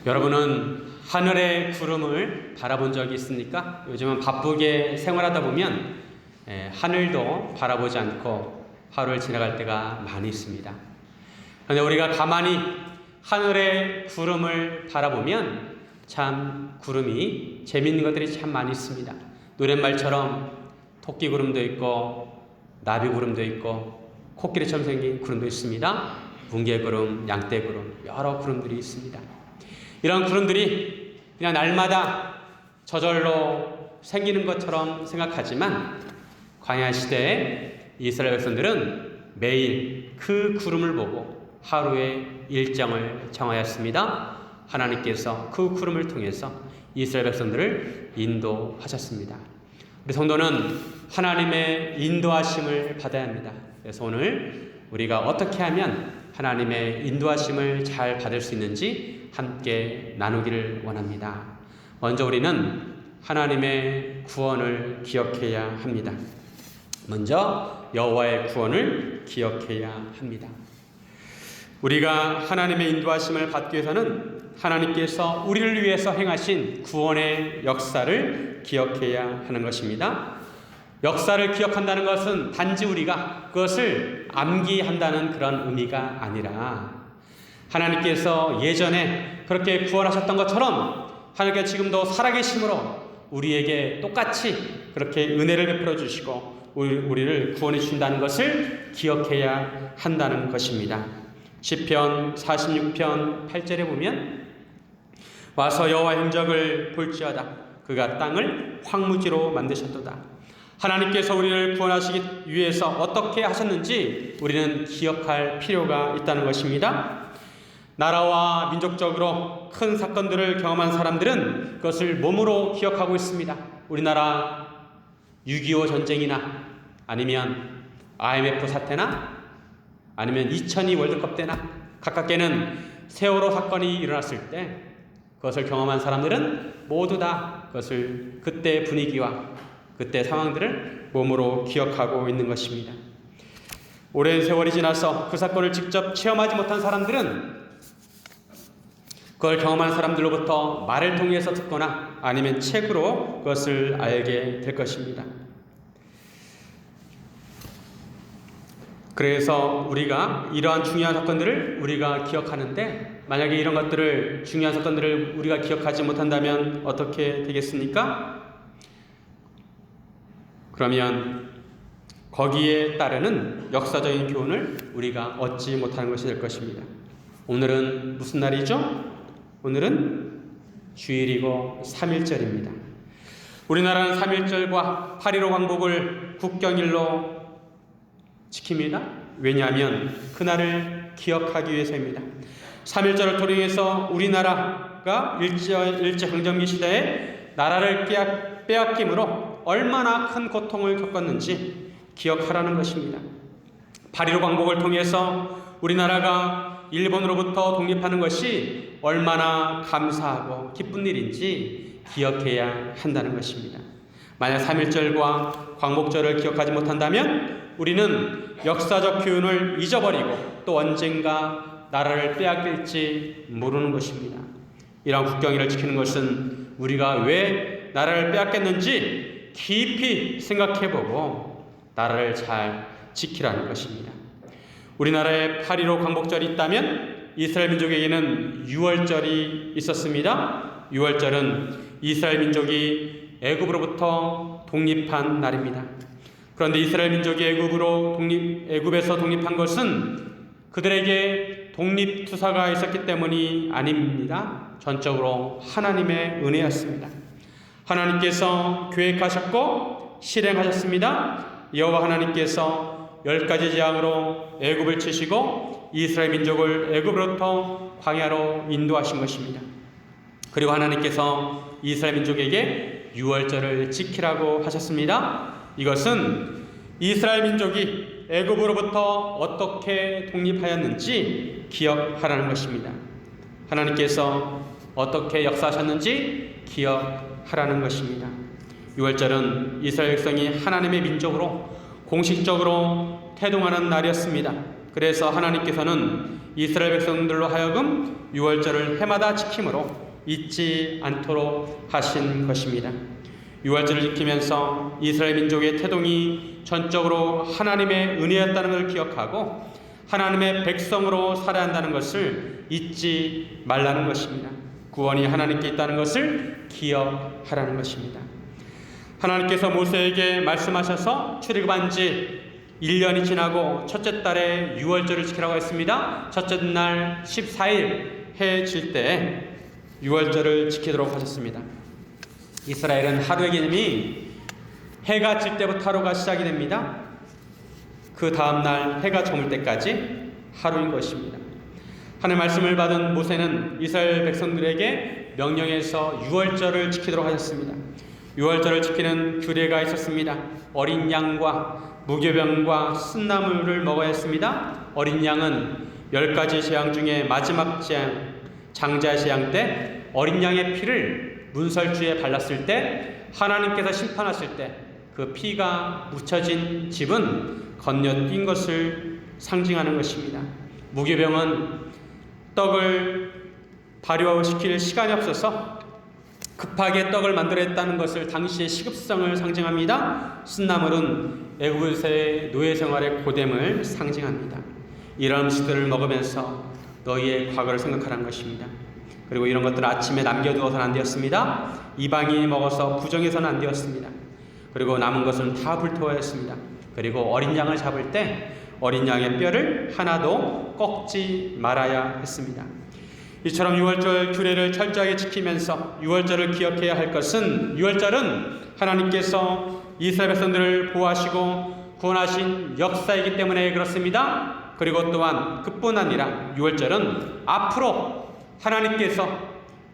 여러분은 하늘의 구름을 바라본 적이 있습니까? 요즘은 바쁘게 생활하다 보면 하늘도 바라보지 않고 하루를 지나갈 때가 많이 있습니다. 그런데 우리가 가만히 하늘의 구름을 바라보면 참 구름이 재미있는 것들이 참 많이 있습니다. 노랫말처럼 토끼 구름도 있고 나비 구름도 있고 코끼리처럼 생긴 구름도 있습니다. 뭉게 구름, 양떼 구름, 여러 구름들이 있습니다. 이런 구름들이 그냥 날마다 저절로 생기는 것처럼 생각하지만 광야 시대에 이스라엘 백성들은 매일 그 구름을 보고 하루의 일정을 정하였습니다. 하나님께서 그 구름을 통해서 이스라엘 백성들을 인도하셨습니다. 우리 성도는 하나님의 인도하심을 받아야 합니다. 그래서 오늘 우리가 어떻게 하면 하나님의 인도하심을 잘 받을 수 있는지 함께 나누기를 원합니다. 먼저 우리는 하나님의 구원을 기억해야 합니다. 먼저 여호와의 구원을 기억해야 합니다. 우리가 하나님의 인도하심을 받기 위해서는 하나님께서 우리를 위해서 행하신 구원의 역사를 기억해야 하는 것입니다. 역사를 기억한다는 것은 단지 우리가 그것을 암기한다는 그런 의미가 아니라 하나님께서 예전에 그렇게 구원하셨던 것처럼 하나님께서 지금도 살아계심으로 우리에게 똑같이 그렇게 은혜를 베풀어 주시고 우리를 구원해 주신다는 것을 기억해야 한다는 것입니다. 시편 46편 8절에 보면 와서 여호와의 행적을 볼지어다 그가 땅을 황무지로 만드셨도다. 하나님께서 우리를 구원하시기 위해서 어떻게 하셨는지 우리는 기억할 필요가 있다는 것입니다. 나라와 민족적으로 큰 사건들을 경험한 사람들은 그것을 몸으로 기억하고 있습니다. 우리나라 6.25 전쟁이나 아니면 IMF 사태나 아니면 2002 월드컵 때나 가깝게는 세월호 사건이 일어났을 때 그것을 경험한 사람들은 모두 다 그것을 그때의 분위기와 그때 상황들을 몸으로 기억하고 있는 것입니다. 오랜 세월이 지나서 그 사건을 직접 체험하지 못한 사람들은 그걸 경험한 사람들로부터 말을 통해서 듣거나 아니면 책으로 그것을 알게 될 것입니다. 그래서 우리가 이러한 중요한 사건들을 우리가 기억하는데 만약에 이런 것들을 중요한 사건들을 우리가 기억하지 못한다면 어떻게 되겠습니까? 그러면 거기에 따르는 역사적인 교훈을 우리가 얻지 못하는 것이 될 것입니다. 오늘은 무슨 날이죠? 오늘은 주일이고 3.1절입니다. 우리나라는 3.1절과 8.15 광복을 국경일로 지킵니다. 왜냐하면 그날을 기억하기 위해서입니다. 3.1절을 통해서 우리나라가 일제강점기 시대에 나라를 빼앗김으로 얼마나 큰 고통을 겪었는지 기억하라는 것입니다. 8.15 광복을 통해서 우리나라가 일본으로부터 독립하는 것이 얼마나 감사하고 기쁜 일인지 기억해야 한다는 것입니다. 만약 3.1절과 광복절을 기억하지 못한다면 우리는 역사적 교훈을 잊어버리고 또 언젠가 나라를 빼앗길지 모르는 것입니다. 이러한 국경일을 지키는 것은 우리가 왜 나라를 빼앗겼는지 깊이 생각해보고 나라를 잘 지키라는 것입니다. 우리나라에 8.15 광복절이 있다면 이스라엘 민족에게는 유월절이 있었습니다. 유월절은 이스라엘 민족이 애굽으로부터 독립한 날입니다. 그런데 이스라엘 민족이 애굽에서 독립한 것은 그들에게 독립투사가 있었기 때문이 아닙니다. 전적으로 하나님의 은혜였습니다. 하나님께서 계획하셨고 실행하셨습니다. 여호와 하나님께서 10가지 재앙으로 애굽을 치시고 이스라엘 민족을 애굽으로부터 광야로 인도하신 것입니다. 그리고 하나님께서 이스라엘 민족에게 유월절을 지키라고 하셨습니다. 이것은 이스라엘 민족이 애굽으로부터 어떻게 독립하였는지 기억하라는 것입니다. 하나님께서 어떻게 역사하셨는지 기억하라는 것입니다. 유월절은 이스라엘 백성이 하나님의 민족으로 공식적으로 태동하는 날이었습니다. 그래서 하나님께서는 이스라엘 백성들로 하여금 유월절을 해마다 지킴으로 잊지 않도록 하신 것입니다. 유월절을 지키면서 이스라엘 민족의 태동이 전적으로 하나님의 은혜였다는 것을 기억하고 하나님의 백성으로 살아야 한다는 것을 잊지 말라는 것입니다. 구원이 하나님께 있다는 것을 기억하라는 것입니다. 하나님께서 모세에게 말씀하셔서 출애굽한 지 1년이 지나고 첫째 달에 유월절을 지키라고 했습니다. 첫째 날 14일 해 질 때 유월절을 지키도록 하셨습니다. 이스라엘은 하루의 개념이 해가 질 때부터 하루가 시작이 됩니다. 그 다음날 해가 저물 때까지 하루인 것입니다. 하나님의 말씀을 받은 모세는 이스라엘 백성들에게 명령해서 유월절을 지키도록 하셨습니다. 유월절을 지키는 규례가 있었습니다. 어린 양과 무교병과 쓴나물을 먹어야 했습니다. 어린 양은 10가지 재앙 중에 마지막 재앙, 장자 재앙 때 어린 양의 피를 문설주에 발랐을 때 하나님께서 심판하실 때 그 피가 묻혀진 집은 건너뛴 것을 상징하는 것입니다. 무교병은 떡을 발효시킬 시간이 없어서 급하게 떡을 만들어냈다는 것을 당시의 시급성을 상징합니다. 쓴나물은 애굽에서의 노예 생활의 고됨을 상징합니다. 이런 음식들을 먹으면서 너희의 과거를 생각하라는 것입니다. 그리고 이런 것들을 아침에 남겨두어서는 안 되었습니다. 이방인이 먹어서 부정해서는 안 되었습니다. 그리고 남은 것은 다 불태워야 했습니다. 그리고 어린 양을 잡을 때 어린 양의 뼈를 하나도 꺾지 말아야 했습니다. 이처럼 유월절 규례를 철저하게 지키면서 유월절을 기억해야 할 것은 유월절은 하나님께서 이스라엘 백성들을 보호하시고 구원하신 역사이기 때문에 그렇습니다. 그리고 또한 그뿐 아니라 유월절은 앞으로 하나님께서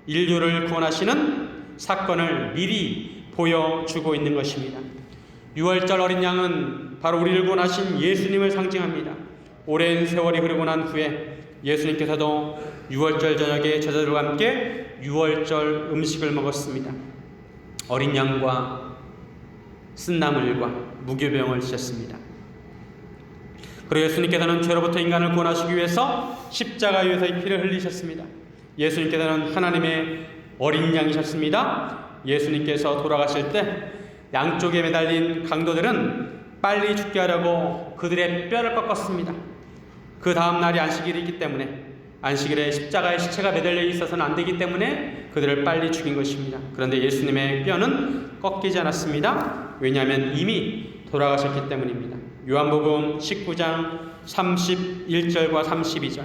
인류를 구원하시는 사건을 미리 보여주고 있는 것입니다. 유월절 어린 양은 바로 우리를 구원하신 예수님을 상징합니다. 오랜 세월이 흐르고 난 후에 예수님께서도 유월절 저녁에 제자들과 함께 유월절 음식을 먹었습니다. 어린 양과 쓴나물과 무교병을 드셨습니다. 그리고 예수님께서는 죄로부터 인간을 구원하시기 위해서 십자가 위에서 이 피를 흘리셨습니다. 예수님께서는 하나님의 어린 양이셨습니다. 예수님께서 돌아가실 때 양쪽에 매달린 강도들은 빨리 죽게 하려고 그들의 뼈를 꺾었습니다. 그 다음 날이 안식일이기 때문에 안식일에 십자가의 시체가 매달려 있어서는 안 되기 때문에 그들을 빨리 죽인 것입니다. 그런데 예수님의 뼈는 꺾이지 않았습니다. 왜냐하면 이미 돌아가셨기 때문입니다. 요한복음 19장 31절과 32절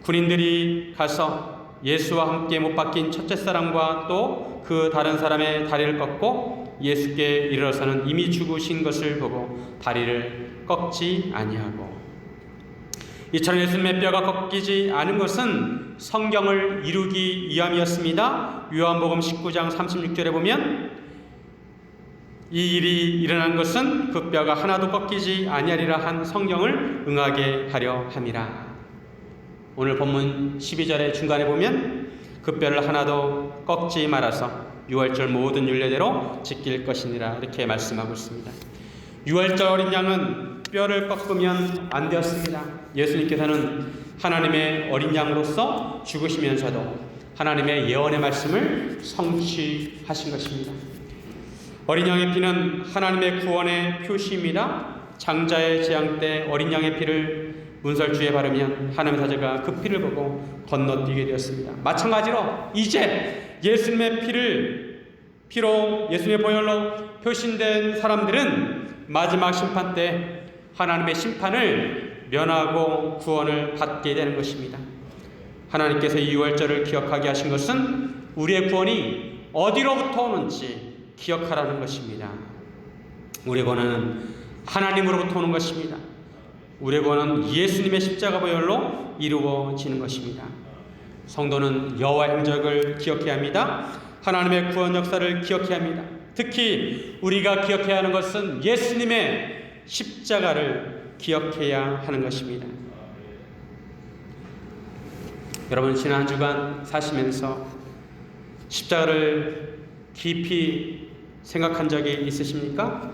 군인들이 가서 예수와 함께 못 박힌 첫째 사람과 또 그 다른 사람의 다리를 꺾고 예수께 이르러서는 이미 죽으신 것을 보고 다리를 꺾지 아니하고 이처럼 예수님의 뼈가 꺾이지 않은 것은 성경을 이루기 위함이었습니다. 요한복음 19장 36절에 보면 이 일이 일어난 것은 그 뼈가 하나도 꺾이지 아니하리라 한 성경을 응하게 하려 함이라. 오늘 본문 12절의 중간에 보면 그 뼈를 하나도 꺾지 말아서 유월절 모든 율례대로 지킬 것이니라 이렇게 말씀하고 있습니다. 유월절 어린 양은 뼈를 꺾으면 안 되었습니다. 예수님께서는 하나님의 어린 양으로서 죽으시면서도 하나님의 예언의 말씀을 성취하신 것입니다. 어린 양의 피는 하나님의 구원의 표시입니다. 장자의 재앙 때 어린 양의 피를 문설주에 바르면 하나님의 사자가 그 피를 보고 건너뛰게 되었습니다. 마찬가지로 이제 예수님의 피로 예수님의 보혈로 표신된 사람들은 마지막 심판 때 하나님의 심판을 면하고 구원을 받게 되는 것입니다. 하나님께서 이 유월절을 기억하게 하신 것은 우리의 구원이 어디로부터 오는지 기억하라는 것입니다. 우리의 구원은 하나님으로부터 오는 것입니다. 우리의 구원은 예수님의 십자가 보혈로 이루어지는 것입니다. 성도는 여호와의 행적을 기억해야 합니다. 하나님의 구원 역사를 기억해야 합니다. 특히 우리가 기억해야 하는 것은 예수님의 십자가를 기억해야 하는 것입니다. 여러분 지난 한 주간 사시면서 십자가를 깊이 생각한 적이 있으십니까?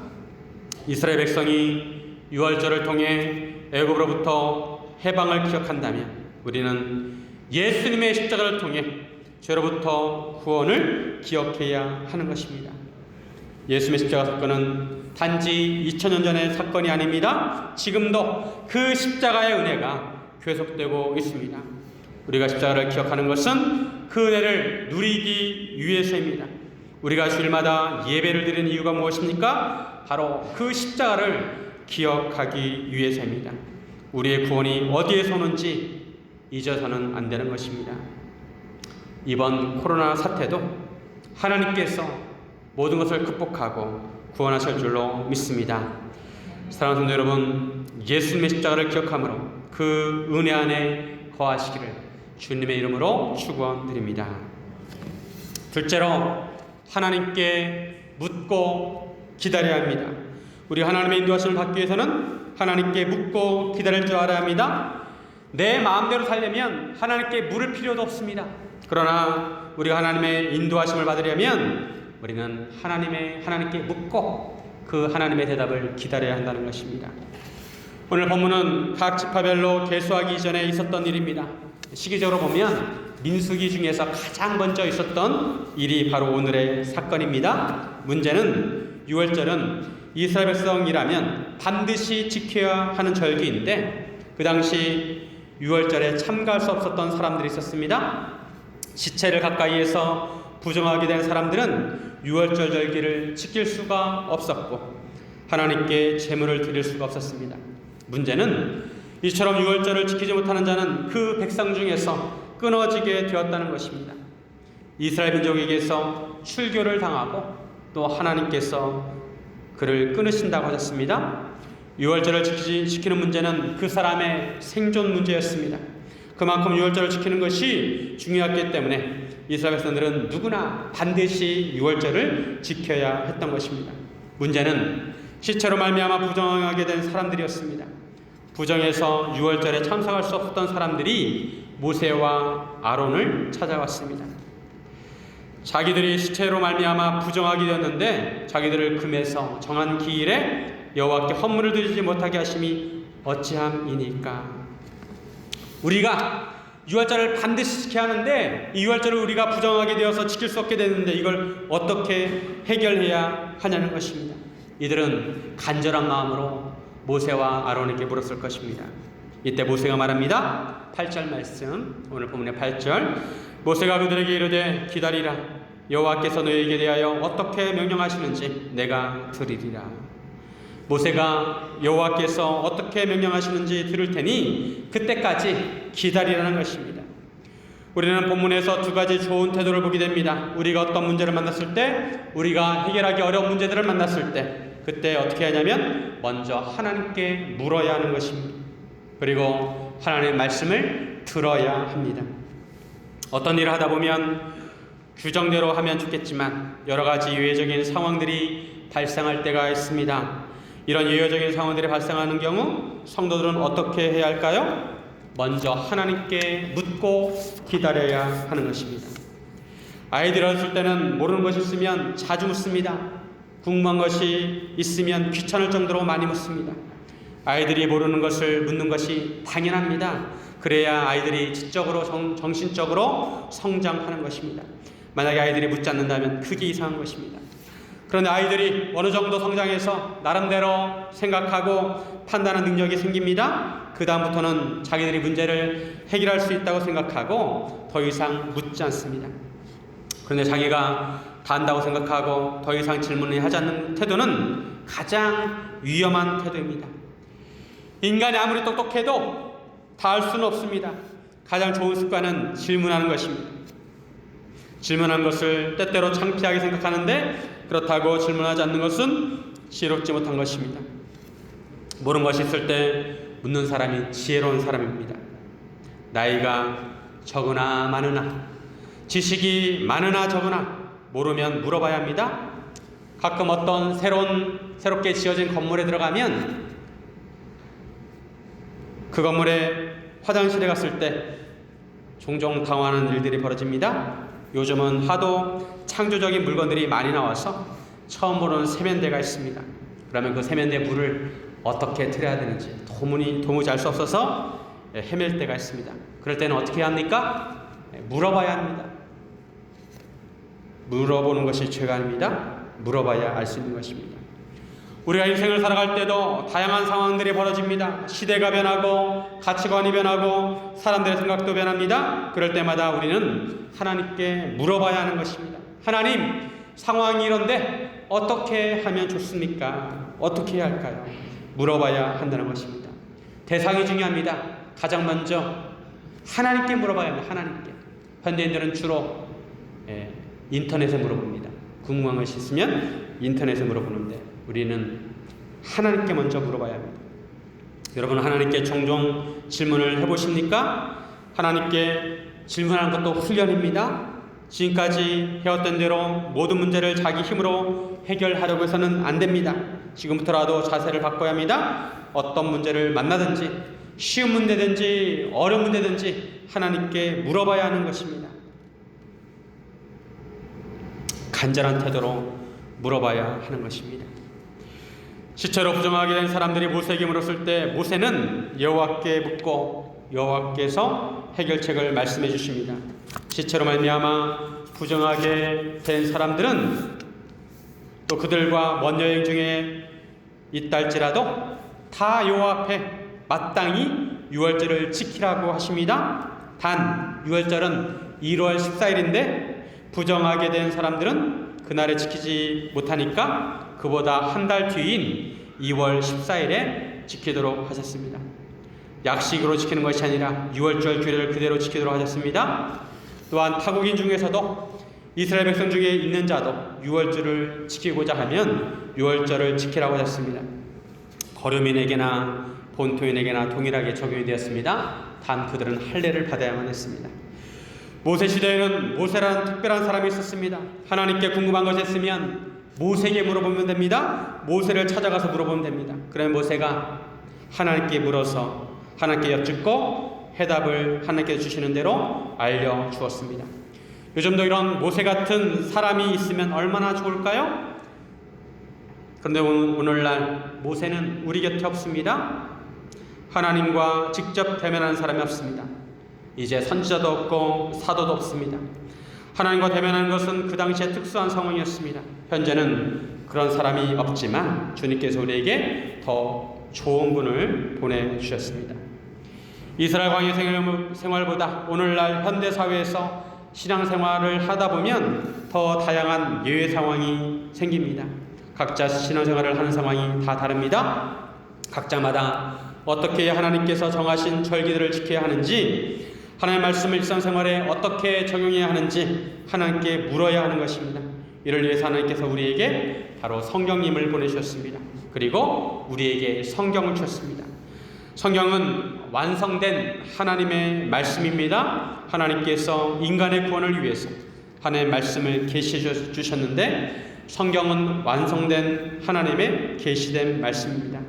이스라엘 백성이 유월절을 통해 애굽으로부터 해방을 기억한다면 우리는 예수님의 십자가를 통해 죄로부터 구원을 기억해야 하는 것입니다. 예수님의 십자가 사건은 단지 2000년 전의 사건이 아닙니다. 지금도 그 십자가의 은혜가 계속되고 있습니다. 우리가 십자가를 기억하는 것은 그 은혜를 누리기 위해서입니다. 우리가 주일마다 예배를 드리는 이유가 무엇입니까? 바로 그 십자가를 기억하기 위해서입니다. 우리의 구원이 어디에서 오는지 잊어서는 안 되는 것입니다. 이번 코로나 사태도 하나님께서 모든 것을 극복하고 구원하실 줄로 믿습니다. 사랑하는 성도 여러분, 예수님의 십자가를 기억함으로 그 은혜 안에 거하시기를 주님의 이름으로 축원드립니다. 둘째로, 하나님께 묻고 기다려야 합니다. 우리 하나님의 인도하심을 받기 위해서는 하나님께 묻고 기다릴 줄 알아야 합니다. 내 마음대로 살려면 하나님께 물을 필요도 없습니다. 그러나 우리가 하나님의 인도하심을 받으려면 우리는 하나님께 묻고 그 하나님의 대답을 기다려야 한다는 것입니다. 오늘 본문은 각 지파별로 계수하기 이전에 있었던 일입니다. 시기적으로 보면 민수기 중에서 가장 먼저 있었던 일이 바로 오늘의 사건입니다. 문제는 유월절은 이스라엘 백성이라면 반드시 지켜야 하는 절기인데 그 당시 유월절에 참가할 수 없었던 사람들이 있었습니다. 시체를 가까이에서 부정하게 된 사람들은 유월절 절기를 지킬 수가 없었고 하나님께 제물을 드릴 수가 없었습니다. 문제는 이처럼 유월절을 지키지 못하는 자는 그 백성 중에서 끊어지게 되었다는 것입니다. 이스라엘 민족에게서 출교를 당하고 또 하나님께서 그를 끊으신다고 하셨습니다. 유월절을 지키는 문제는 그 사람의 생존 문제였습니다. 그만큼 유월절을 지키는 것이 중요했기 때문에 이스라엘 백성들은 누구나 반드시 유월절을 지켜야 했던 것입니다. 문제는 시체로 말미암아 부정하게 된 사람들이었습니다. 부정해서 유월절에 참석할 수 없었던 사람들이 모세와 아론을 찾아왔습니다. 자기들이 시체로 말미암아 부정하게 되었는데 자기들을 금해서 정한 기일에 여호와께 헌물을 드리지 못하게 하심이 어찌함이니까. 우리가 유월절을 반드시 지켜야 하는데 이 유월절을 우리가 부정하게 되어서 지킬 수 없게 되는데 이걸 어떻게 해결해야 하냐는 것입니다. 이들은 간절한 마음으로 모세와 아론에게 물었을 것입니다. 이때 모세가 말합니다. 8절 말씀, 오늘 본문의 8절. 모세가 그들에게 이르되 기다리라. 여호와께서 너희에게 대하여 어떻게 명령하시는지 내가 들으리라. 모세가 여호와께서 어떻게 명령하시는지 들을 테니 그때까지 기다리라는 것입니다. 우리는 본문에서 두 가지 좋은 태도를 보게 됩니다. 우리가 어떤 문제를 만났을 때, 우리가 해결하기 어려운 문제들을 만났을 때, 그때 어떻게 하냐면 먼저 하나님께 물어야 하는 것입니다. 그리고 하나님의 말씀을 들어야 합니다. 어떤 일을 하다 보면 규정대로 하면 좋겠지만 여러 가지 예외적인 상황들이 발생할 때가 있습니다. 이런 예외적인 상황들이 발생하는 경우 성도들은 어떻게 해야 할까요? 먼저 하나님께 묻고 기다려야 하는 것입니다. 아이들이 어렸을 때는 모르는 것이 있으면 자주 묻습니다. 궁금한 것이 있으면 귀찮을 정도로 많이 묻습니다. 아이들이 모르는 것을 묻는 것이 당연합니다. 그래야 아이들이 지적으로 정신적으로 성장하는 것입니다. 만약에 아이들이 묻지 않는다면 크게 이상한 것입니다. 그런데 아이들이 어느 정도 성장해서 나름대로 생각하고 판단하는 능력이 생깁니다. 그 다음부터는 자기들이 문제를 해결할 수 있다고 생각하고 더 이상 묻지 않습니다. 그런데 자기가 다 안다고 생각하고 더 이상 질문을 하지 않는 태도는 가장 위험한 태도입니다. 인간이 아무리 똑똑해도 다 알 수는 없습니다. 가장 좋은 습관은 질문하는 것입니다. 질문한 것을 때때로 창피하게 생각하는데 그렇다고 질문하지 않는 것은 지혜롭지 못한 것입니다. 모르는 것이 있을 때 묻는 사람이 지혜로운 사람입니다. 나이가 적으나 많으나 지식이 많으나 적으나 모르면 물어봐야 합니다. 가끔 어떤 새롭게 지어진 건물에 들어가면 그 건물에 화장실에 갔을 때 종종 당황하는 일들이 벌어집니다. 요즘은 하도 창조적인 물건들이 많이 나와서 처음 보는 세면대가 있습니다. 그러면 그 세면대 물을 어떻게 드려야 되는지 도무지 알 수 없어서 헤맬 때가 있습니다. 그럴 때는 어떻게 해야 합니까? 물어봐야 합니다. 물어보는 것이 죄가 아닙니다. 물어봐야 알 수 있는 것입니다. 우리가 인생을 살아갈 때도 다양한 상황들이 벌어집니다. 시대가 변하고 가치관이 변하고 사람들의 생각도 변합니다. 그럴 때마다 우리는 하나님께 물어봐야 하는 것입니다. 하나님, 상황이 이런데 어떻게 하면 좋습니까? 어떻게 해야 할까요? 물어봐야 한다는 것입니다. 대상이 중요합니다. 가장 먼저 하나님께 물어봐야 합니다. 하나님께. 현대인들은 주로 인터넷에 물어봅니다. 궁금한 것이 있으면 인터넷에 물어보는데 우리는 하나님께 먼저 물어봐야 합니다. 여러분, 하나님께 종종 질문을 해보십니까? 하나님께 질문하는 것도 훈련입니다. 지금까지 해왔던 대로 모든 문제를 자기 힘으로 해결하려고 해서는 안 됩니다. 지금부터라도 자세를 바꿔야 합니다. 어떤 문제를 만나든지 쉬운 문제든지 어려운 문제든지 하나님께 물어봐야 하는 것입니다. 간절한 태도로 물어봐야 하는 것입니다. 시체로 부정하게 된 사람들이 모세에게 물었을 때 모세는 여호와께 묻고 여호와께서 해결책을 말씀해 주십니다. 시체로 말미암아 부정하게 된 사람들은 또 그들과 먼 여행 중에 있다 할지라도 다 여호와 앞에 마땅히 유월절을 지키라고 하십니다. 단 유월절은 1월 14일인데 부정하게 된 사람들은 그날에 지키지 못하니까 그보다 한 달 뒤인 2월 14일에 지키도록 하셨습니다. 약식으로 지키는 것이 아니라 유월절 규례를 그대로 지키도록 하셨습니다. 또한 타국인 중에서도 이스라엘 백성 중에 있는 자도 유월절을 지키고자 하면 유월절을 지키라고 하셨습니다. 거류민에게나 본토인에게나 동일하게 적용이 되었습니다. 단 그들은 할례를 받아야만 했습니다. 모세 시대에는 모세라는 특별한 사람이 있었습니다. 하나님께 궁금한 것이 있으면 모세에게 물어보면 됩니다. 모세를 찾아가서 물어보면 됩니다. 그러면 모세가 하나님께 물어서 하나님께 여쭙고 해답을 하나님께 주시는 대로 알려주었습니다. 요즘도 이런 모세 같은 사람이 있으면 얼마나 좋을까요? 그런데 오늘날 모세는 우리 곁에 없습니다. 하나님과 직접 대면하는 사람이 없습니다. 이제 선지자도 없고 사도도 없습니다. 하나님과 대면하는 것은 그 당시에 특수한 상황이었습니다. 현재는 그런 사람이 없지만 주님께서 우리에게 더 좋은 분을 보내주셨습니다. 이스라엘 광야 생활보다 오늘날 현대사회에서 신앙생활을 하다 보면 더 다양한 예외 상황이 생깁니다. 각자 신앙생활을 하는 상황이 다 다릅니다. 각자마다 어떻게 하나님께서 정하신 절기들을 지켜야 하는지, 하나님의 말씀을 일상생활에 어떻게 적용해야 하는지 하나님께 물어야 하는 것입니다. 이를 위해서 하나님께서 우리에게 바로 성령님을 보내주셨습니다. 그리고 우리에게 성경을 주셨습니다. 성경은 완성된 하나님의 말씀입니다. 하나님께서 인간의 구원을 위해서 하나님의 말씀을 계시해 주셨는데 성경은 완성된 하나님의 계시된 말씀입니다.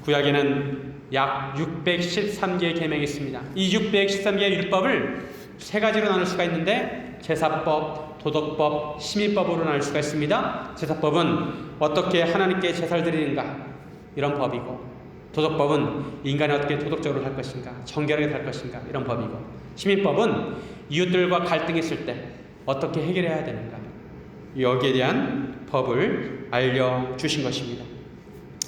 구약에는 약 613개의 계명이 있습니다. 이 613개의 율법을 세 가지로 나눌 수가 있는데 제사법, 도덕법, 시민법으로 나눌 수가 있습니다. 제사법은 어떻게 하나님께 제사를 드리는가 이런 법이고, 도덕법은 인간이 어떻게 도덕적으로 살 것인가, 정결하게 살 것인가 이런 법이고, 시민법은 이웃들과 갈등이 있을 때 어떻게 해결해야 되는가 여기에 대한 법을 알려주신 것입니다.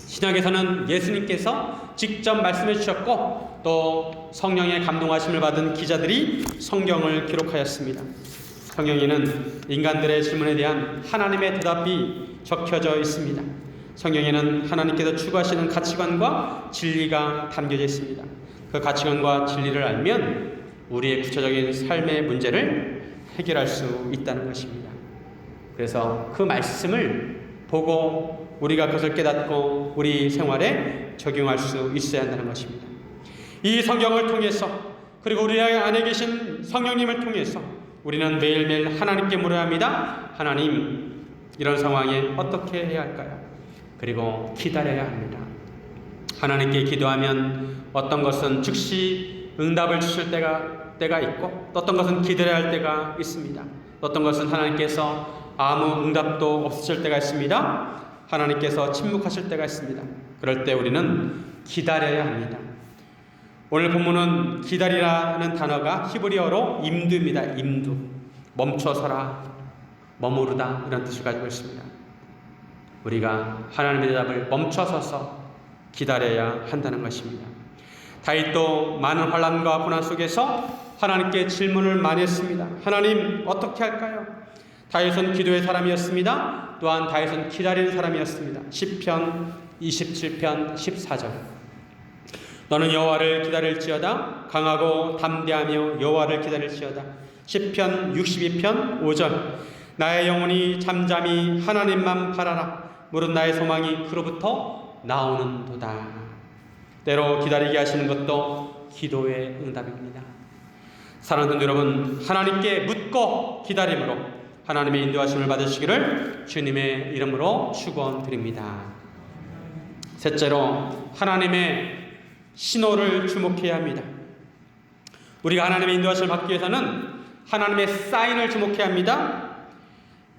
신약에서는 예수님께서 직접 말씀해 주셨고 또 성령의 감동하심을 받은 기자들이 성경을 기록하였습니다. 성경에는 인간들의 질문에 대한 하나님의 대답이 적혀져 있습니다. 성경에는 하나님께서 추구하시는 가치관과 진리가 담겨져 있습니다. 그 가치관과 진리를 알면 우리의 구체적인 삶의 문제를 해결할 수 있다는 것입니다. 그래서 그 말씀을 보고 우리가 그것을 깨닫고 우리 생활에 적용할 수 있어야 한다는 것입니다. 이 성경을 통해서, 그리고 우리 안에 계신 성령님을 통해서 우리는 매일매일 하나님께 물어야 합니다. 하나님, 이런 상황에 어떻게 해야 할까요? 그리고 기다려야 합니다. 하나님께 기도하면 어떤 것은 즉시 응답을 주실 때가 있고, 또 어떤 것은 기다려야 할 때가 있습니다. 어떤 것은 하나님께서 아무 응답도 없으실 때가 있습니다. 하나님께서 침묵하실 때가 있습니다. 그럴 때 우리는 기다려야 합니다. 오늘 본문은 기다리라는 단어가 히브리어로 임두입니다. 임두. 멈춰서라, 머무르다 이런 뜻을 가지고 있습니다. 우리가 하나님의 대답을 멈춰서서 기다려야 한다는 것입니다. 다윗도 많은 환난과 고난 속에서 하나님께 질문을 많이 했습니다. 하나님 어떻게 할까요? 다윗은 기도의 사람이었습니다. 또한 다윗은 기다리는 사람이었습니다. 시편 27편 14절 너는 여호와를 기다릴지어다 강하고 담대하며 여호와를 기다릴지어다. 시편 62편 5절 나의 영혼이 잠잠히 하나님만 바라라. 무릇 나의 소망이 그로부터 나오는도다. 때로 기다리게 하시는 것도 기도의 응답입니다. 사랑하는 여러분, 하나님께 묻고 기다림으로 하나님의 인도하심을 받으시기를 주님의 이름으로 축원드립니다. 셋째로 하나님의 신호를 주목해야 합니다. 우리가 하나님의 인도하심을 받기 위해서는 하나님의 사인을 주목해야 합니다.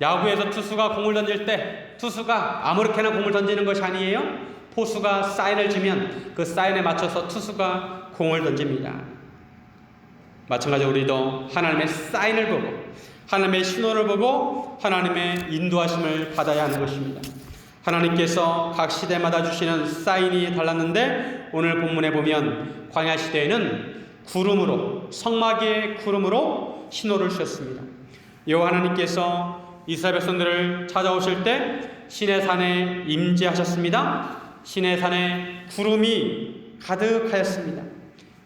야구에서 투수가 공을 던질 때 투수가 아무렇게나 공을 던지는 것이 아니에요. 포수가 사인을 주면 그 사인에 맞춰서 투수가 공을 던집니다. 마찬가지로 우리도 하나님의 사인을 보고 하나님의 신호를 보고 하나님의 인도하심을 받아야 하는 것입니다. 하나님께서 각 시대마다 주시는 사인이 달랐는데 오늘 본문에 보면 광야 시대에는 구름으로, 성막의 구름으로 신호를 주셨습니다. 여호와 하나님께서 이스라엘 백성들을 찾아오실 때 시내산에 임재하셨습니다. 시내산에 구름이 가득하였습니다.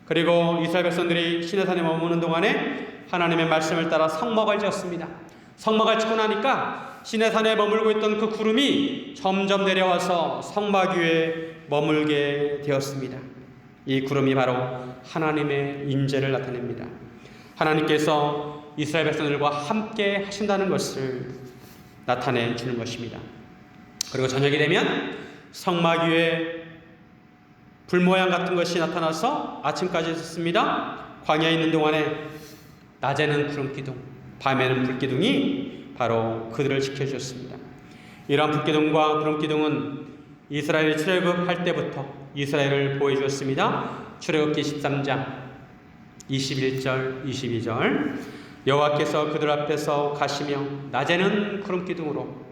그리고 이스라엘 백성들이 시내산에 머무는 동안에 하나님의 말씀을 따라 성막을 지었습니다. 성막을 짓고 나니까 시내산에 머물고 있던 그 구름이 점점 내려와서 성막 위에 머물게 되었습니다. 이 구름이 바로 하나님의 임재를 나타냅니다. 하나님께서 이스라엘 백성들과 함께 하신다는 것을 나타내 주는 것입니다. 그리고 저녁이 되면 성막 위에 불 모양 같은 것이 나타나서 아침까지 있었습니다. 광야에 있는 동안에 낮에는 구름 기둥, 밤에는 불 기둥이 바로 그들을 지켜주었습니다. 이러한 불 기둥과 구름 기둥은 이스라엘이 출애굽할 때부터 이스라엘을 보여주었습니다. 출애굽기 13장 21절 22절 여호와께서 그들 앞에서 가시며 낮에는 구름 기둥으로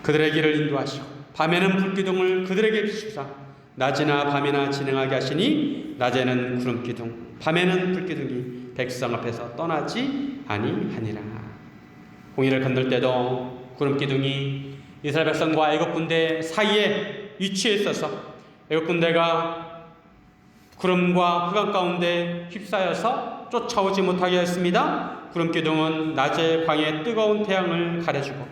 그들의 길을 인도하시고 밤에는 불 기둥을 그들에게 비추사 낮이나 밤이나 진행하게 하시니 낮에는 구름 기둥 밤에는 불 기둥이 백성 앞에서 떠나지 아니하니라. 홍해를 건널 때도 구름 기둥이 이스라엘 백성과 애굽 군대 사이에 위치해 있어서 애굽 군대가 구름과 흑암 가운데 휩싸여서 쫓아오지 못하게 했습니다. 구름 기둥은 낮에 광야의 뜨거운 태양을 가려주고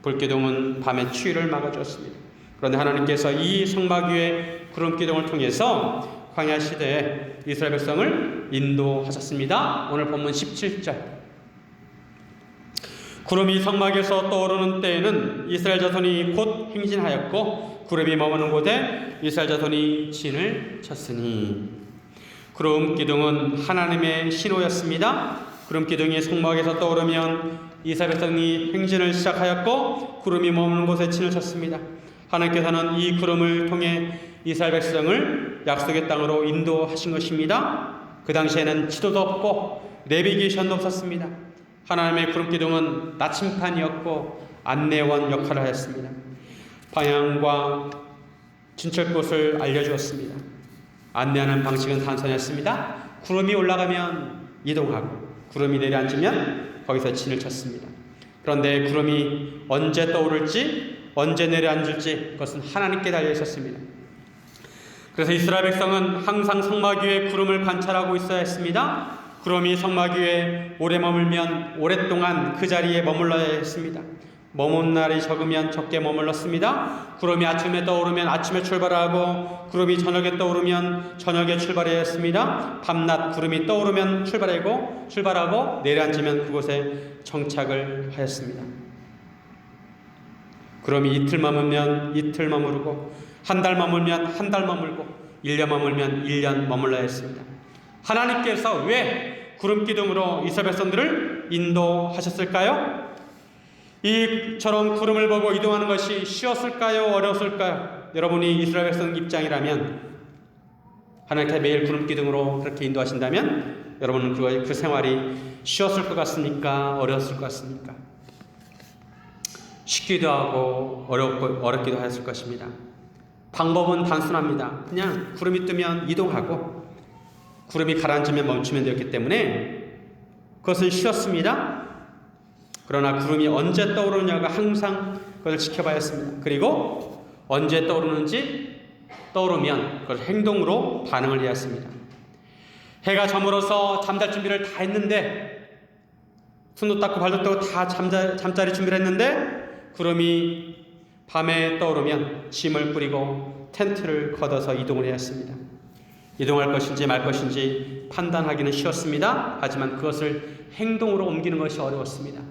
불 기둥은 밤의 추위를 막아주었습니다. 그런데 하나님께서 이 성막 위에 구름 기둥을 통해서 광야 시대에 이스라엘 백성을 인도하셨습니다. 오늘 본문 17절 구름이 성막에서 떠오르는 때에는 이스라엘 자손이 곧 행진하였고 구름이 머무는 곳에 이스라엘 자손이 진을 쳤으니 구름 기둥은 하나님의 신호였습니다. 구름 기둥이 성막에서 떠오르면 이스라엘 백성이 행진을 시작하였고 구름이 머무는 곳에 진을 쳤습니다. 하나님께서는 이 구름을 통해 이스라엘 백성을 약속의 땅으로 인도하신 것입니다. 그 당시에는 지도도 없고 내비게이션도 없었습니다. 하나님의 구름 기둥은 나침판이었고 안내원 역할을 하였습니다. 방향과 진출 곳을 알려주었습니다. 안내하는 방식은 단순했습니다. 구름이 올라가면 이동하고 구름이 내려앉으면 거기서 진을 쳤습니다. 그런데 구름이 언제 떠오를지 언제 내려앉을지 그것은 하나님께 달려 있었습니다. 그래서 이스라엘 백성은 항상 성막 위에 구름을 관찰하고 있어야 했습니다. 구름이 성막 위에 오래 머물면 오랫동안 그 자리에 머물러야 했습니다. 머문 날이 적으면 적게 머물렀습니다. 구름이 아침에 떠오르면 아침에 출발하고 구름이 저녁에 떠오르면 저녁에 출발해야 했습니다. 밤낮 구름이 떠오르면 출발하고 내려앉으면 그곳에 정착을 하였습니다. 구름이 이틀 머물면 이틀 머무르고 한 달 머물면 한 달 머물고 1년 머물면 1년 머물러야 했습니다. 하나님께서 왜 구름 기둥으로 이스라엘 백성들을 인도하셨을까요? 이처럼 구름을 보고 이동하는 것이 쉬웠을까요? 어려웠을까요? 여러분이 이스라엘 백성 입장이라면, 하나님께서 매일 구름 기둥으로 그렇게 인도하신다면 여러분은 그 생활이 쉬웠을 것 같습니까? 어려웠을 것 같습니까? 쉽기도 하고 어렵기도 했을 것입니다. 방법은 단순합니다. 그냥 구름이 뜨면 이동하고 구름이 가라앉으면 멈추면 되었기 때문에 그것은 쉬웠습니다. 그러나 구름이 언제 떠오르느냐가 항상 그것을 지켜봐야 했습니다. 그리고 언제 떠오르면 그걸 행동으로 반응을 해야 했습니다. 해가 저물어서 잠잘 준비를 다 했는데, 손도 닦고 발도 닦고 다 잠자리 준비를 했는데 구름이 밤에 떠오르면 짐을 뿌리고 텐트를 걷어서 이동을 해야 했습니다. 이동할 것인지 말 것인지 판단하기는 쉬웠습니다. 하지만 그것을 행동으로 옮기는 것이 어려웠습니다.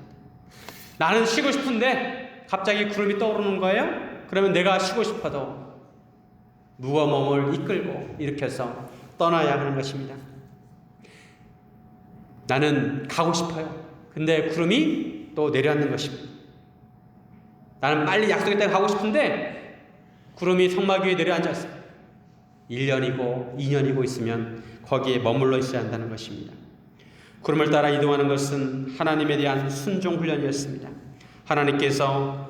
나는 쉬고 싶은데 갑자기 구름이 떠오르는 거예요? 그러면 내가 쉬고 싶어도 무거운 몸을 이끌고 일으켜서 떠나야 하는 것입니다. 나는 가고 싶어요. 근데 구름이 또 내려앉는 것입니다. 나는 빨리 약속의 땅에 가고 싶은데 구름이 성막 위에 내려앉아서 1년이고 2년이고 있으면 거기에 머물러 있어야 한다는 것입니다. 구름을 따라 이동하는 것은 하나님에 대한 순종 훈련이었습니다. 하나님께서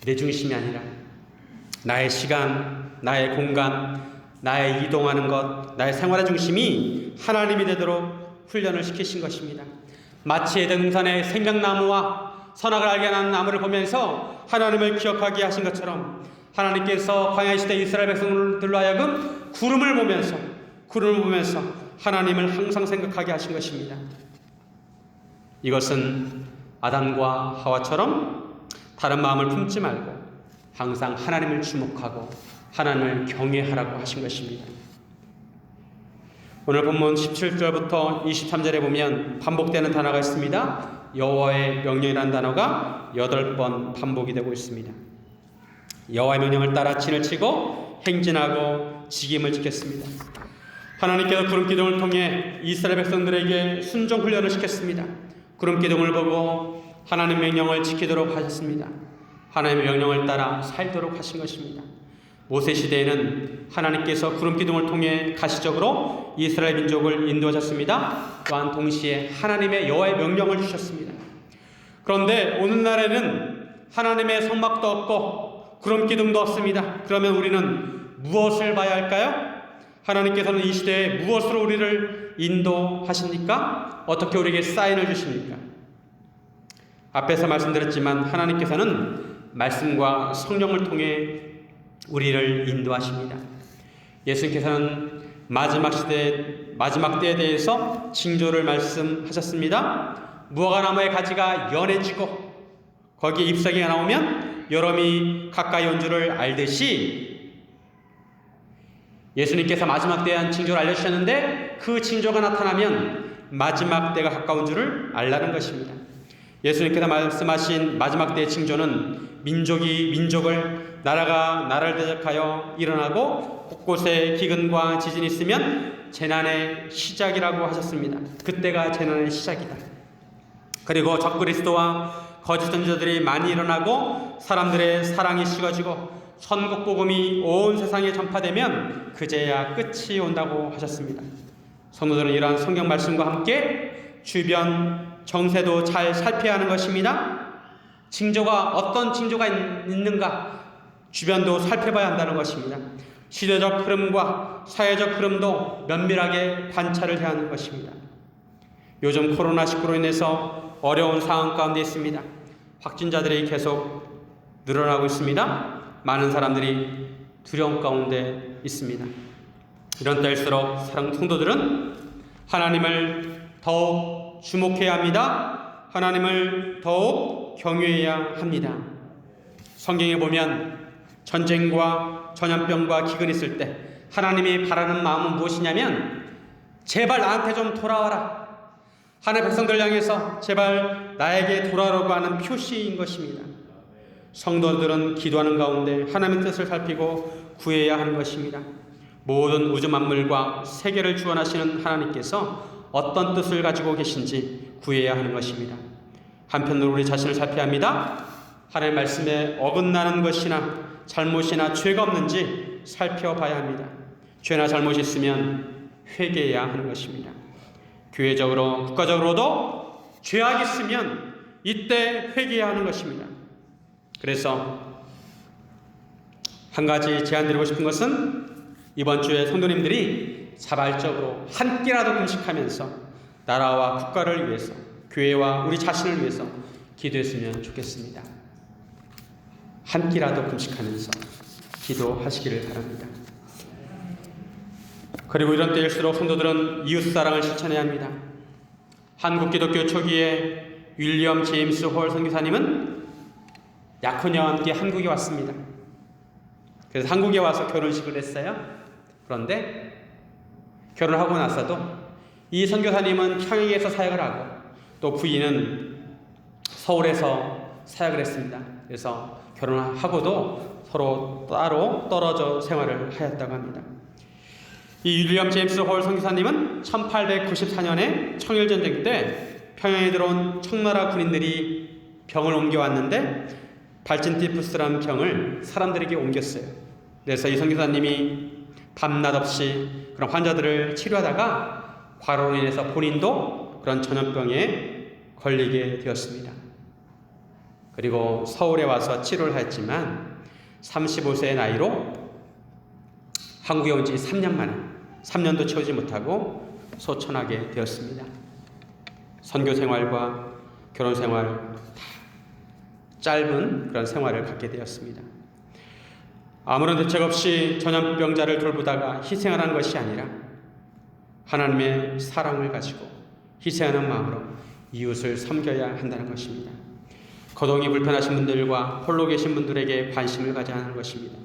내 중심이 아니라 나의 시간, 나의 공간, 나의 이동하는 것, 나의 생활의 중심이 하나님이 되도록 훈련을 시키신 것입니다. 마치 에덴 동산의 생명나무와 선악을 알게 하는 나무를 보면서 하나님을 기억하게 하신 것처럼 하나님께서 광야 시대 이스라엘 백성들로 하여금 구름을 보면서 하나님을 항상 생각하게 하신 것입니다. 이것은 아담과 하와처럼 다른 마음을 품지 말고 항상 하나님을 주목하고 하나님을 경외하라고 하신 것입니다. 오늘 본문 17절부터 23절에 보면 반복되는 단어가 있습니다. 여호와의 명령이라는 단어가 8번 반복이 되고 있습니다. 여호와의 명령을 따라 진을 치고 행진하고 직임을 지켰습니다. 하나님께서 구름 기둥을 통해 이스라엘 백성들에게 순종 훈련을 시켰습니다. 구름 기둥을 보고 하나님의 명령을 지키도록 하셨습니다. 하나님의 명령을 따라 살도록 하신 것입니다. 모세 시대에는 하나님께서 구름 기둥을 통해 가시적으로 이스라엘 민족을 인도하셨습니다. 또한 동시에 하나님의 여호와의 명령을 주셨습니다. 그런데 오늘날에는 하나님의 성막도 없고 구름 기둥도 없습니다. 그러면 우리는 무엇을 봐야 할까요? 하나님께서는 이 시대에 무엇으로 우리를 인도하십니까? 어떻게 우리에게 사인을 주십니까? 앞에서 말씀드렸지만 하나님께서는 말씀과 성령을 통해 우리를 인도하십니다. 예수님께서는 마지막 때에 대해서 징조를 말씀하셨습니다. 무화과나무의 가지가 연해지고 거기에 잎사귀가 나오면 여름이 가까이 온 줄을 알듯이 예수님께서 마지막 때에 한 징조를 알려주셨는데 그 징조가 나타나면 마지막 때가 가까운 줄을 알라는 것입니다. 예수님께서 말씀하신 마지막 때의 징조는 민족이 민족을, 나라가 나라를 대적하여 일어나고 곳곳에 기근과 지진이 있으면 재난의 시작이라고 하셨습니다. 그때가 재난의 시작이다. 그리고 적그리스도와 거짓 선지자들이 많이 일어나고 사람들의 사랑이 식어지고 천국 복음이 온 세상에 전파되면 그제야 끝이 온다고 하셨습니다. 성도들은 이러한 성경 말씀과 함께 주변 정세도 잘 살펴야 하는 것입니다. 어떤 징조가 있는가 주변도 살펴봐야 한다는 것입니다. 시대적 흐름과 사회적 흐름도 면밀하게 관찰을 해야 하는 것입니다. 요즘 코로나19로 인해서 어려운 상황 가운데 있습니다. 확진자들이 계속 늘어나고 있습니다. 많은 사람들이 두려움 가운데 있습니다. 이런 때일수록 사랑하는 성도들은 하나님을 더욱 주목해야 합니다. 하나님을 더욱 경외해야 합니다. 성경에 보면 전쟁과 전염병과 기근이 있을 때 하나님이 바라는 마음은 무엇이냐면 제발 나한테 좀 돌아와라. 하나님의 백성들 향해서 제발 나에게 돌아오라고 하는 표시인 것입니다. 성도들은 기도하는 가운데 하나님의 뜻을 살피고 구해야 하는 것입니다. 모든 우주 만물과 세계를 주관하시는 하나님께서 어떤 뜻을 가지고 계신지 구해야 하는 것입니다. 한편으로 우리 자신을 살펴야 합니다. 하나님의 말씀에 어긋나는 것이나 잘못이나 죄가 없는지 살펴봐야 합니다. 죄나 잘못이 있으면 회개해야 하는 것입니다. 교회적으로 국가적으로도 죄악이 있으면 이때 회개해야 하는 것입니다. 그래서 한 가지 제안드리고 싶은 것은 이번 주에 성도님들이 자발적으로 한 끼라도 금식하면서 나라와 국가를 위해서, 교회와 우리 자신을 위해서 기도했으면 좋겠습니다. 한 끼라도 금식하면서 기도하시기를 바랍니다. 그리고 이런 때일수록 성도들은 이웃사랑을 실천해야 합니다. 한국 기독교 초기에 윌리엄 제임스 홀 선교사님은 약혼녀와 함께 한국에 왔습니다. 그래서 한국에 와서 결혼식을 했어요. 그런데 결혼하고 나서도 이 선교사님은 평양에서 사역을 하고 또 부인은 서울에서 사역을 했습니다. 그래서 결혼하고도 서로 따로 떨어져 생활을 하였다고 합니다. 이 윌리엄 제임스 홀 선교사님은 1894년에 청일전쟁 때 평양에 들어온 청나라 군인들이 병을 옮겨왔는데 발진티푸스라는 병을 사람들에게 옮겼어요. 그래서 이 선교사님이 밤낮 없이 그런 환자들을 치료하다가 과로로 인해서 본인도 그런 전염병에 걸리게 되었습니다. 그리고 서울에 와서 치료를 했지만 35세의 나이로 한국에 온 지 3년 만에 3년도 채우지 못하고 소천하게 되었습니다. 선교 생활과 결혼 생활 다 짧은 그런 생활을 갖게 되었습니다. 아무런 대책 없이 전염병자를 돌보다가 희생을 한 것이 아니라 하나님의 사랑을 가지고 희생하는 마음으로 이웃을 섬겨야 한다는 것입니다. 거동이 불편하신 분들과 홀로 계신 분들에게 관심을 가져야 하는 것입니다.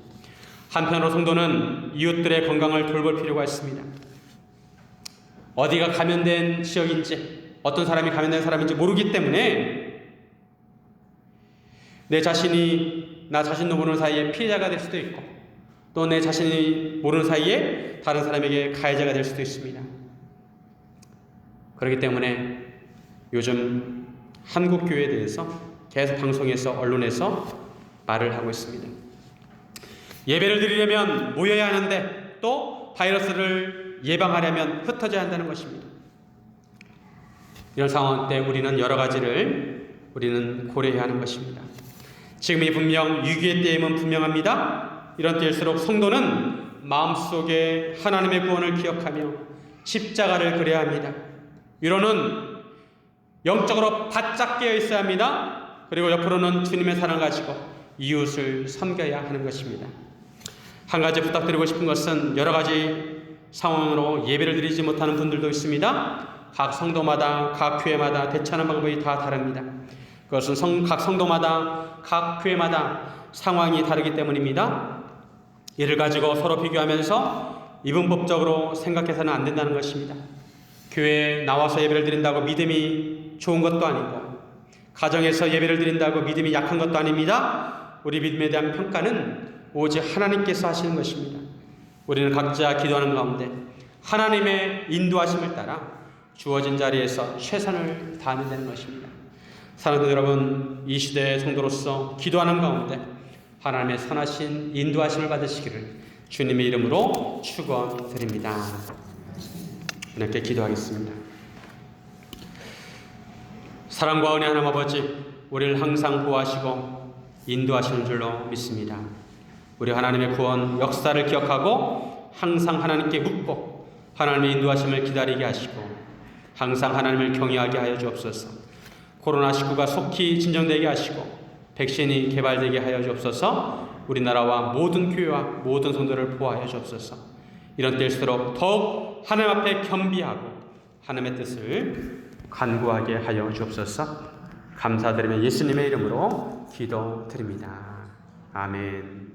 한편으로 성도는 이웃들의 건강을 돌볼 필요가 있습니다. 어디가 감염된 지역인지, 어떤 사람이 감염된 사람인지 모르기 때문에 내 자신이 나 자신도 모르는 사이에 피해자가 될 수도 있고 또 내 자신이 모르는 사이에 다른 사람에게 가해자가 될 수도 있습니다. 그렇기 때문에 요즘 한국 교회에 대해서 계속 방송에서 언론에서 말을 하고 있습니다. 예배를 드리려면 모여야 하는데 또 바이러스를 예방하려면 흩어져야 한다는 것입니다. 이런 상황 때 우리는 여러 가지를 우리는 고려해야 하는 것입니다. 지금이 분명 위기의 때임은 분명합니다. 이런 때일수록 성도는 마음속에 하나님의 구원을 기억하며 십자가를 그려야 합니다. 위로는 영적으로 바짝 깨어 있어야 합니다. 그리고 옆으로는 주님의 사랑을 가지고 이웃을 섬겨야 하는 것입니다. 한 가지 부탁드리고 싶은 것은 여러 가지 상황으로 예배를 드리지 못하는 분들도 있습니다. 각 성도마다 각 교회마다 대처하는 방법이 다 다릅니다. 그것은 각 성도마다 각 교회마다 상황이 다르기 때문입니다. 이를 가지고 서로 비교하면서 이분법적으로 생각해서는 안 된다는 것입니다. 교회에 나와서 예배를 드린다고 믿음이 좋은 것도 아니고 가정에서 예배를 드린다고 믿음이 약한 것도 아닙니다. 우리 믿음에 대한 평가는 오직 하나님께서 하시는 것입니다. 우리는 각자 기도하는 가운데 하나님의 인도하심을 따라 주어진 자리에서 최선을 다하면 되는 것입니다. 사랑하는 여러분, 이 시대의 성도로서 기도하는 가운데 하나님의 선하신 인도하심을 받으시기를 주님의 이름으로 축원드립니다. 이렇게 기도하겠습니다. 사랑과 은혜 하나님 아버지, 우리를 항상 보호하시고 인도하시는 줄로 믿습니다. 우리 하나님의 구원 역사를 기억하고 항상 하나님께 묻고 하나님의 인도하심을 기다리게 하시고 항상 하나님을 경외하게 하여 주옵소서. 코로나19가 속히 진정되게 하시고 백신이 개발되게 하여 주옵소서. 우리나라와 모든 교회와 모든 성도를 보호하여 주옵소서. 이런 때일수록 더욱 하나님 앞에 겸비하고 하나님의 뜻을 간구하게 하여 주옵소서. 감사드리며 예수님의 이름으로 기도드립니다. 아멘.